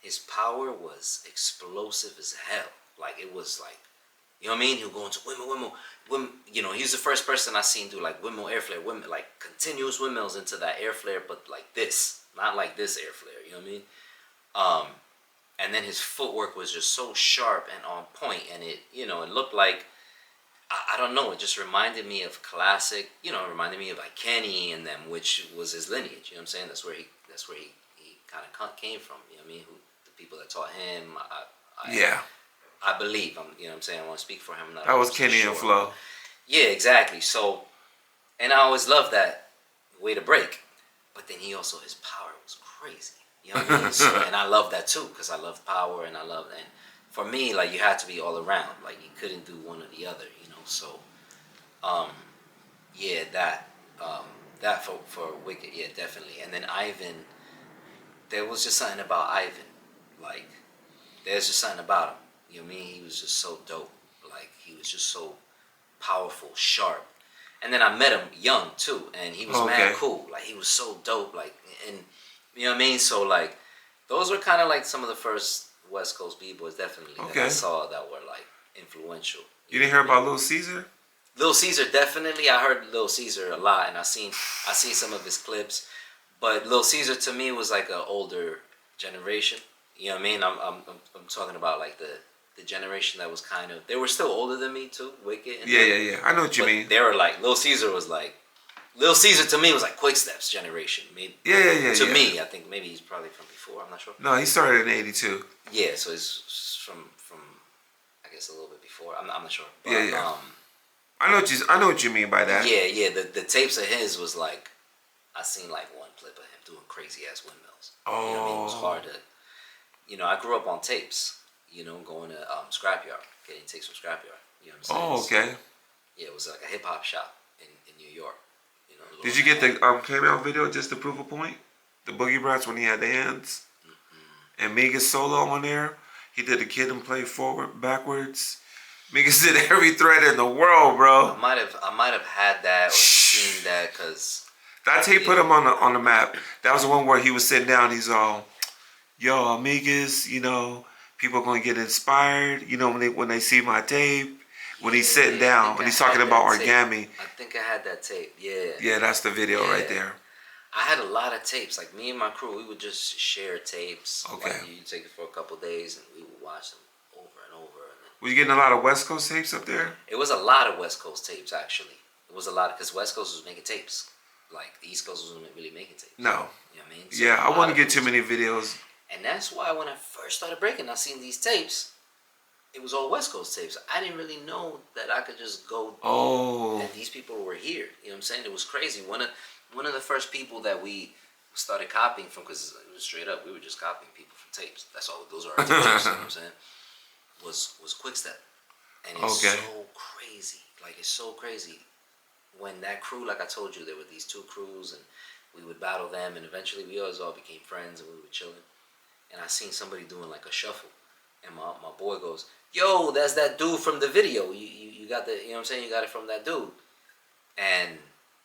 his power was explosive as hell. Like, it was like, you know what I mean? He'll go into windmill. You know, he's the first person I seen do like windmill air flare, like continuous windmills into that air flare, but like this, not like this air flare. You know what I mean? And then his footwork was just so sharp and on point, and it looked like I don't know. It just reminded me of classic. You know, it reminded me of like Kenny and them, which was his lineage. You know what I'm saying? That's where he kind of came from. You know what I mean? The people that taught him. Yeah. I believe. You know what I'm saying? I want to speak for him. I'm not That was 100% Kenny and sure. Flo. Yeah, exactly. So, and I always loved that way to break. But then his power was crazy. You know what I mean? So, and I love that too, because I love power and for me, like, you had to be all around. Like, you couldn't do one or the other, you know. So, yeah, that for Wicked, yeah, definitely. And then Ivan, there was just something about Ivan, like, there's just something about him. You know what I mean? He was just so dope. Like, he was just so powerful, sharp. And then I met him young too, and he was mad cool. Like, he was so dope. Like, and you know what I mean? So, like, those were kind of like some of the first West Coast B-boys, definitely, that I saw that were like influential. You didn't hear about Lil Caesar? Lil Caesar, definitely. I heard Lil Caesar a lot, and I seen some of his clips. But Lil Caesar to me was like an older generation. You know what I mean? I'm talking about like the generation that was kind of, they were still older than me too, Wicked. And Yeah. I know what you mean. They were like, Lil Caesar to me was like Quick Step's generation. Maybe, To me, I think maybe he's probably from before. I'm not sure. No, he started in '82. Yeah, so he's from I guess a little bit before. I'm not sure. But, Yeah. I know what you mean by that. Yeah. The tapes of his was like, I seen like one clip of him doing crazy ass windmills. Oh. You know what I mean? It was hard to, you know, I grew up on tapes. You know, going to Scrapyard, getting tapes from Scrapyard. You know what I'm saying? Oh, okay. So, yeah, it was like a hip hop shop in New York. You know. Did you get the cameo video just to prove a point? The Boogie Brats when he had the hands, and Mega's solo on there. He did the kid and play forward, backwards. Megas did every thread in the world, bro. I might have had that or seen that, because that tape put him on the map. That was the one where he was sitting down. He's all, "Yo, Amigas, you know, people gonna get inspired. You know, when they see my tape." When he's sitting down, when he's talking about origami. I think I had that tape. Yeah. Yeah, that's the video right there. I had a lot of tapes. Like, me and my crew, we would just share tapes. Okay. Like, you take it for a couple of days, and we would watch them over and over. Were you getting a lot of West Coast tapes up there? It was a lot of West Coast tapes, actually. It was a lot, because West Coast was making tapes. Like, the East Coast wasn't really making tapes. No. You know what I mean? So yeah, I wouldn't get too many videos. And that's why when I first started breaking, I seen these tapes. It was all West Coast tapes. I didn't really know that I could just go. Oh. And these people were here. You know what I'm saying? It was crazy. One of the first people that we started copying from, because it was straight up, we were just copying people from tapes. That's all. Those are our tapes. You know what I'm saying? Was Quick Step, and it's so crazy. Like, it's so crazy. When that crew, like I told you, there were these two crews, and we would battle them, and eventually we always all became friends, and we were chilling. And I seen somebody doing like a shuffle, and my boy goes, "Yo, that's that dude from the video. You got the, you know what I'm saying? You got it from that dude." And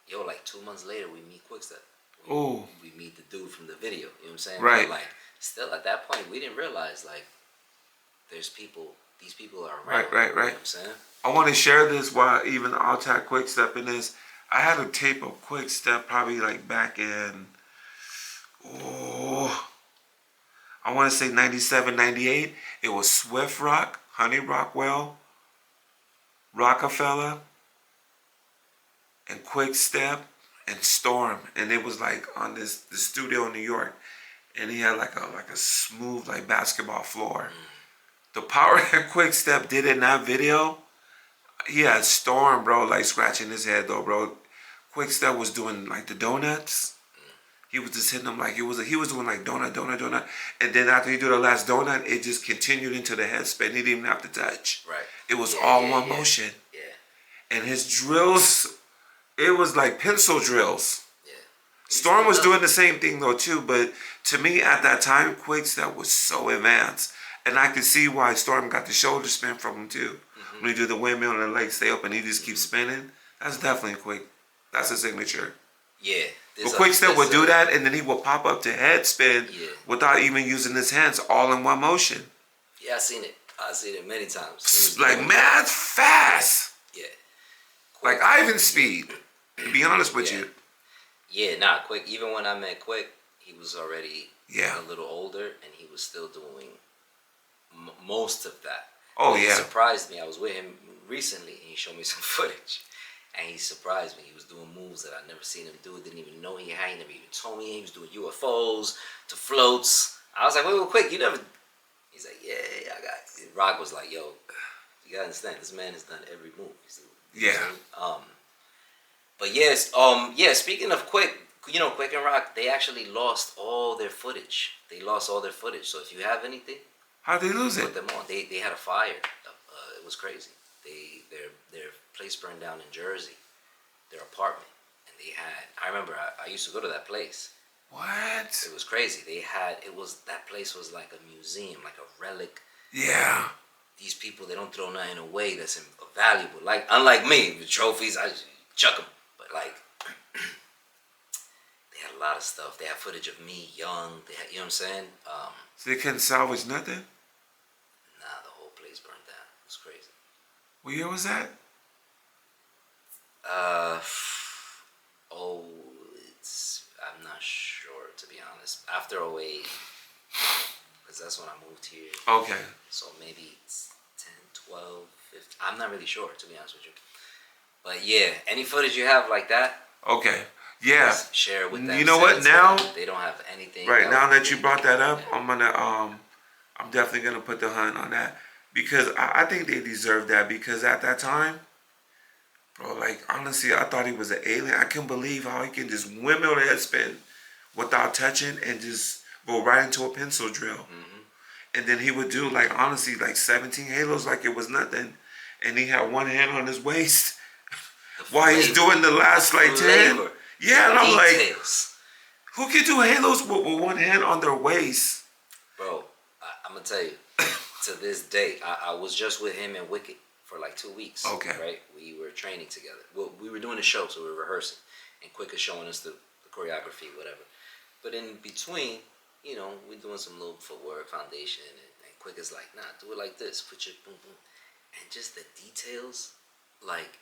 yo, like 2 months later, we meet Quickstep. We meet the dude from the video. You know what I'm saying? Right. But like, still at that point, we didn't realize like these people are around. Right. You know what I'm saying? I want to share this while even I'll tag Quickstep in this. I had a tape of Quickstep probably like back in, I want to say 97, 98. It was Swift Rock, Honey Rockwell, Rockefeller, and Quickstep, and Storm. And it was like on the studio in New York. And he had like a smooth like basketball floor. The power that Quickstep did in that video, he had Storm, bro, like scratching his head though, bro. Quickstep was doing like the donuts. He was just hitting them like he was doing like donut. And then after he did the last donut, it just continued into the head spin. He didn't even have to touch. Right. It was all one motion. Yeah. And his drills, it was like pencil drills. Yeah. Storm was doing the same thing though too, but to me at that time, Quickstep was so advanced. And I could see why Storm got the shoulder spin from him too. When he do the windmill and the legs stay up and he just keeps spinning, that's definitely Quick. That's a signature. Yeah. But Quickstep would do that and then he would pop up to head spin without even using his hands, all in one motion. Yeah, I seen it many times. Like mad fast. Yeah. Like Ivan speed, to be honest with you. Yeah, Quick. Even when I met Quick, he was already a little older and he was still doing most of that. Oh, It surprised me. I was with him recently, and he showed me some footage, and he surprised me. He was doing moves that I'd never seen him do. Didn't even know he had. He never even told me he was doing UFOs to floats. I was like, wait, quick, you never. He's like, yeah, I got. Rock was like, yo, you gotta understand, this man has done every move. Yeah. But yes, yeah. Speaking of Quick, Quick and Rock, they actually lost all their footage. They lost all their footage. So if you have anything, how'd they lose put it? them on. They had a fire. It was crazy. Their place burned down in Jersey, their apartment, and they had. I remember I used to go to that place. What? It was crazy. That place was like a museum, like a relic. Yeah. These people, they don't throw nothing away that's valuable. Like, unlike me, the trophies, I just chuck them. But like, they had a lot of stuff. They had footage of me young. They had, you know what I'm saying? So they couldn't salvage nothing? Nah, the whole place burned down. It was crazy. What year was that? I'm not sure, to be honest. After 08, because that's when I moved here. Okay. So maybe it's 10, 12, 15. I'm not really sure, to be honest with you. But yeah, any footage you have like that, Okay. Yeah. just share it with them. You know what? Now they don't have anything. right now that you brought that up, I'm definitely gonna put the hunt on that because I think they deserve that because at that time, bro, like honestly, I thought he was an alien. I couldn't believe how he can just windmill the head spin without touching and just go right into a pencil drill. Mm-hmm. And then he would do like honestly like 17 halos like it was nothing, and he had one hand on his waist while he's doing the last like 10. Yeah, and I'm like, who can do halos with one hand on their waist? Bro, I'm gonna tell you, to this day, I was just with him and Wicked for like 2 weeks. Okay. Right? We were training together. Well, we were doing a show, so we were rehearsing, and Quick is showing us the choreography, whatever. But in between, we're doing some little footwork, foundation, and Quick is like, nah, do it like this. Put your boom, boom. And just the details, like,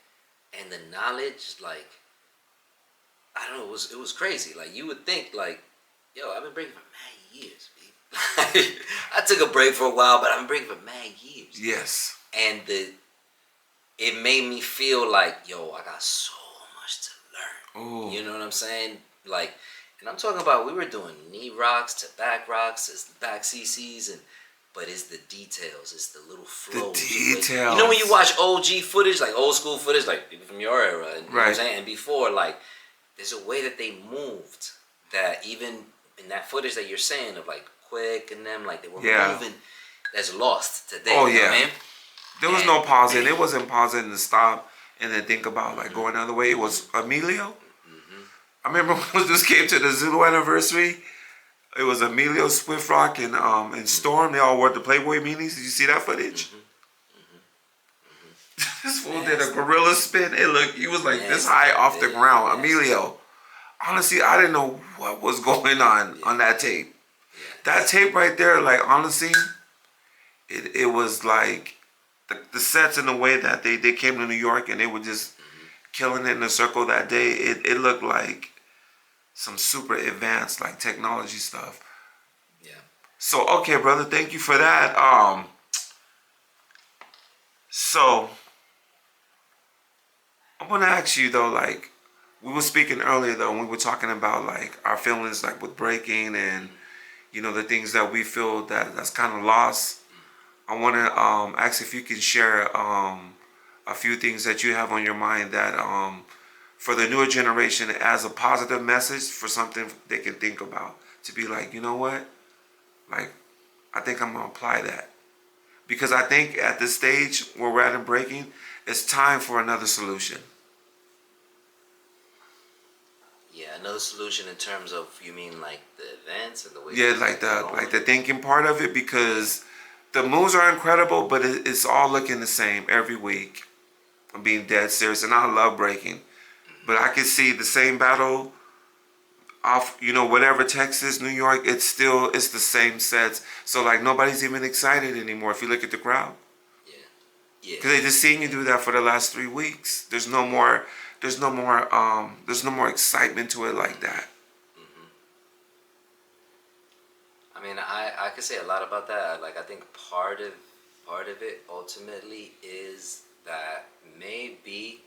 and the knowledge, like, I don't know, it was crazy. Like, you would think, like, yo, I've been breaking for mad years, babe. I took a break for a while, but I've been breaking for mad years. Yes. And it made me feel like, yo, I got so much to learn. Ooh. You know what I'm saying? Like, and I'm talking about, we were doing knee rocks to back CCs, but it's the details, it's the little flows. The details. You know when you watch OG footage, like old school footage, like people from your era, and, you know what I'm Right. saying? And before, like, there's a way that they moved that even in that footage that you're saying of like Quick and them, like they were moving, that's lost today. Oh, you know yeah. what I mean? There was no pausing. It wasn't pausing to stop and then think about like going the other way. It was Emilio. I remember when this came to the Zulu anniversary. It was Emilio, Swift Rock, and Storm. They all wore the Playboy minis. Did you see that footage? This fool did a gorilla spin. He was like this high off the ground. Emilio. Honestly, I didn't know what was going on that tape. That tape right there, like honestly, it was like the sets and the way that they came to New York and they were just killing it in the circle that day. It looked like some super advanced like technology stuff. Yeah. So okay, brother, thank you for that. So I'm gonna ask you though, like we were speaking earlier though, when we were talking about like our feelings like with breaking and the things that we feel that's kind of lost. I want to ask if you can share a few things that you have on your mind that for the newer generation as a positive message for something they can think about to be like, you know what, like I think I'm gonna apply that because I think at this stage where we're at in breaking, it's time for another solution. Yeah, another solution in terms of, you mean like the events and the way. Yeah, like the thinking part of it because the moves are incredible, but it's all looking the same every week. I'm being dead serious, and I love breaking, but I can see the same battle off, whatever Texas, New York. It's the same sets. So like nobody's even excited anymore. If you look at the crowd, Yeah. because they just seen you do that for the last 3 weeks. There's no more excitement to it like that. I mean, I could say a lot about that. Like, I think part of it ultimately is that maybe,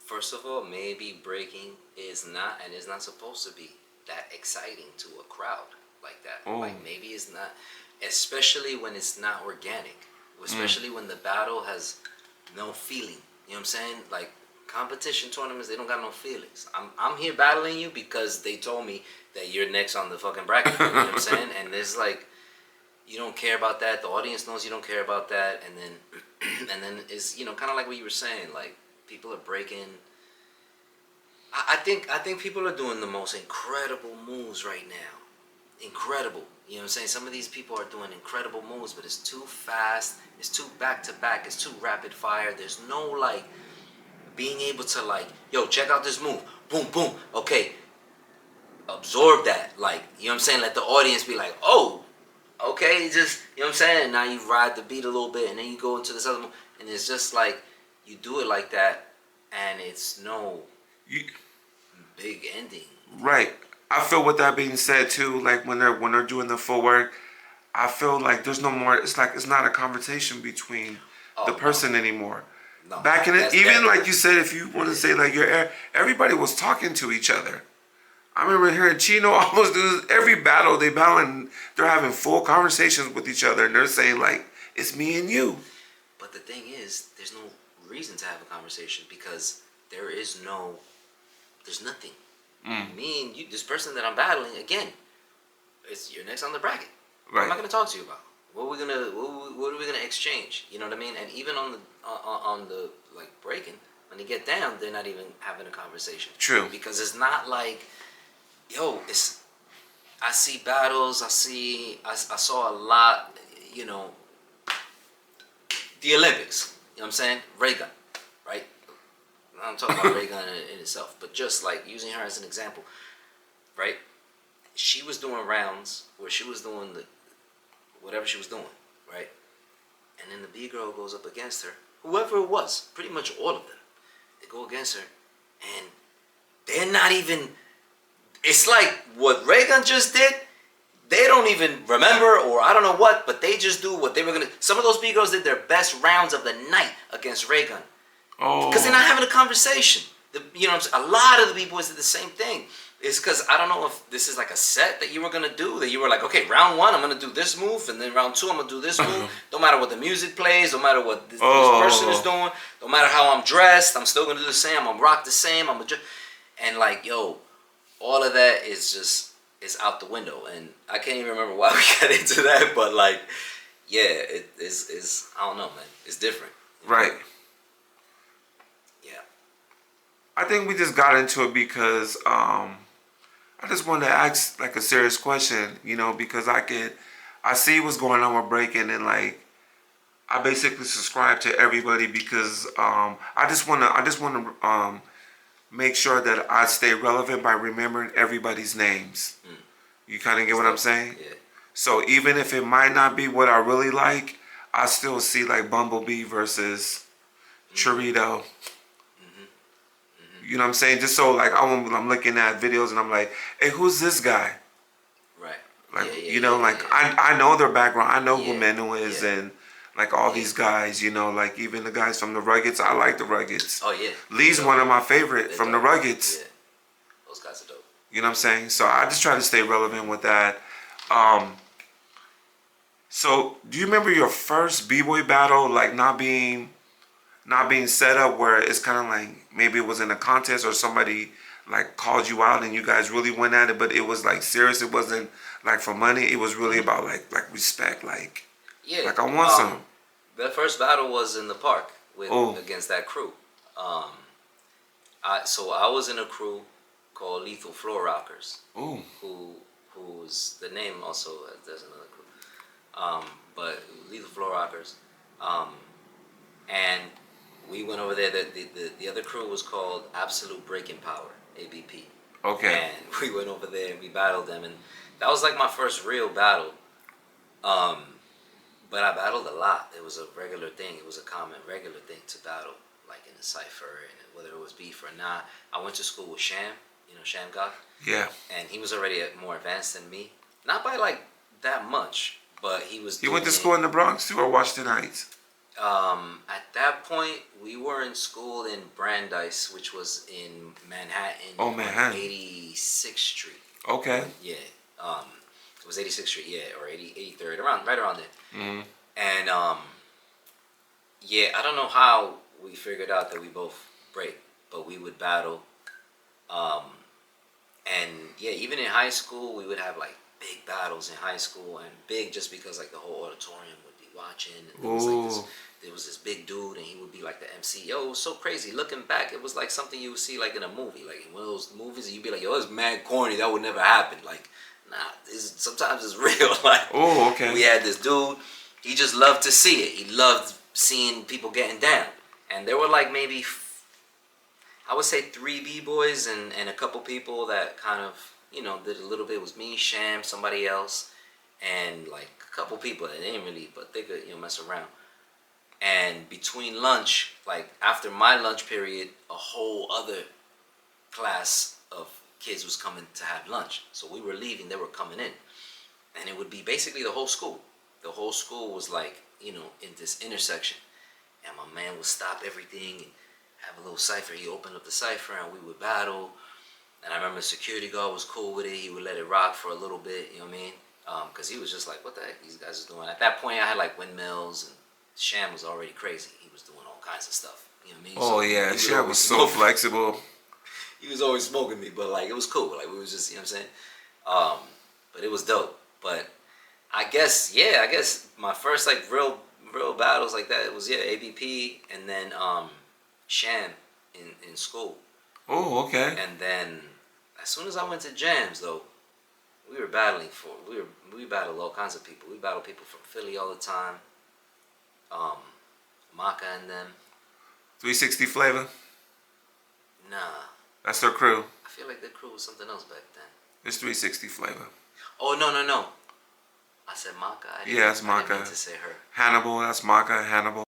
first of all, maybe breaking is not and is not supposed to be that exciting to a crowd like that. Like maybe it's not, especially when it's not organic, especially when the battle has no feeling. You know what I'm saying? Like competition tournaments, they don't got no feelings. I'm here battling you because they told me that you're next on the fucking bracket. You know what I'm saying? And there's like, you don't care about that. The audience knows you don't care about that, and then it's, you know, kind of like what you were saying. Like people are breaking. I think people are doing the most incredible moves right now. Incredible. You know what I'm saying? Some of these people are doing incredible moves, but it's too fast. It's too back to back. It's too rapid fire. There's no like being able to like, yo, check out this move. Boom, boom. Okay. Absorb that. Like, you know what I'm saying? Let the audience be like, oh, okay, just, you know what I'm saying? And now you ride the beat a little bit, and then you go into this other move. And it's just like, you do it like that, and it's no big ending. Right. I feel with that being said too, like when they're doing the footwork, I feel like there's no more. It's like it's not a conversation between the person anymore. No, Back in it, even dead. like you said, if you want to say like everybody was talking to each other. I remember hearing Chino almost do this, every battle they battle, and they're having full conversations with each other, and they're saying like, "It's me and you." But the thing is, there's no reason to have a conversation because there's nothing. Me and you, this person that I'm battling again, you're next on the bracket. Right. What am I going to talk to you about? What are we gonna exchange? You know what I mean? And even on the like breaking, when they get down, they're not even having a conversation. True. Because it's not like, yo, I see battles. I saw a lot. You know, the Olympics. You know what I'm saying? Ray gun, right? I'm talking about Ray gun in itself, but just like using her as an example, right? She was doing rounds where she was doing whatever she was doing, right? And then the B girl goes up against her, whoever it was, pretty much all of them. They go against her, and they're not even. It's like what Reagan just did. They don't even remember, or I don't know what, but they just do what they were gonna. Some of those B girls did their best rounds of the night against Reagan. Oh. Because they're not having a conversation. You know, a lot of the B-boys did the same thing. It's because I don't know if this is like a set that you were going to do, that you were like, okay, round one, I'm going to do this move, and then round two, I'm going to do this move. No matter what the music plays, no matter what this person is doing, no matter how I'm dressed, I'm still going to do the same, I'm going to rock the same, and like, yo, all of that is out the window. And I can't even remember why we got into that, but like, yeah, it's I don't know, man. It's different. Right. Yeah. I think we just got into it because I just wanted to ask like a serious question, you know, because I see what's going on with breaking, and like I basically subscribe to everybody because I just want to make sure that I stay relevant by remembering everybody's names. You kind of get what I'm saying? Yeah. So even if it might not be what I really like, I still see like Bumblebee versus Chorito. You know what I'm saying? Just so like I'm looking at videos and I'm like, hey, who's this guy? Right. Like I know their background. I know who Manu is and like all these guys. You know, like even the guys from the Ruggeds. I like the Ruggeds. Oh yeah. Lee's one of my favorite from the Ruggeds. Yeah. Those guys are dope. You know what I'm saying? So I just try to stay relevant with that. So do you remember your first B-boy battle, like not being set up, where it's kind of like maybe it was in a contest or somebody like called you out and you guys really went at it, but it was like serious. It wasn't like for money. It was really about like respect. Like I want some. The first battle was in the park against that crew. So I was in a crew called Lethal Floor Rockers. Ooh. Who's the name also? There's another crew. But Lethal Floor Rockers. And we went over there. The other crew was called Absolute Breaking Power, ABP. Okay. And we went over there and we battled them, and that was like my first real battle. But I battled a lot. It was a regular thing. It was a common, regular thing to battle, like in a cipher, and whether it was beef or not. I went to school with Sham, Sham Goth. Yeah. And he was already more advanced than me, not by like that much, but he was. He went to school in the Bronx too, or Washington Heights? At that point, we were in school in Brandeis, which was in Manhattan Oh, on Manhattan. 86th Street. Okay. Yeah. It was 86th Street, yeah, or 83rd, right around there. Mm-hmm. And yeah, I don't know how we figured out that we both break, but we would battle. Um, and yeah, even in high school, we would have like big battles in high school, and big just because like the whole auditorium would be watching. And Ooh. there was this big dude, and he would be like the MC. Yo, it was so crazy. Looking back, it was like something you would see like in a movie, like in one of those movies, and you'd be like, yo, it's mad corny. That would never happen. Like, nah, sometimes it's real. Like, Oh, okay. we had this dude. He just loved to see it. He loved seeing people getting down, and there were like maybe I would say 3 b-boys and a couple people that kind of did a little bit. It was me, Sham, somebody else, and like a couple people that didn't really, but they could mess around. And between lunch, like after my lunch period, a whole other class of kids was coming to have lunch. So we were leaving, they were coming in, and it would be basically the whole school. The whole school was like in this intersection, and my man would stop everything and have a little cipher. He opened up the cipher, and we would battle. And I remember the security guard was cool with it. He would let it rock for a little bit, you know what I mean? Because he was just like, what the heck these guys are doing? At that point, I had like windmills, and Sham was already crazy. He was doing all kinds of stuff, you know what I mean? Oh, So yeah. he Sham was so flexible. He was always smoking me, but like it was cool. Like we was just, you know what I'm saying? But it was dope. But I guess my first like real battles like that, it was ABP, and then Sham in school. Oh, okay. And then as soon as I went to jams though, we were battling we battled all kinds of people. We battled people from Philly all the time. Mach and them. 360 flavor. Nah. That's their crew. I feel like their crew was something else back then. It's 360 flavor. Oh no. I said Maka. Yeah, it's I didn't Maka. mean to say her. Hannibal. That's Maka. Hannibal.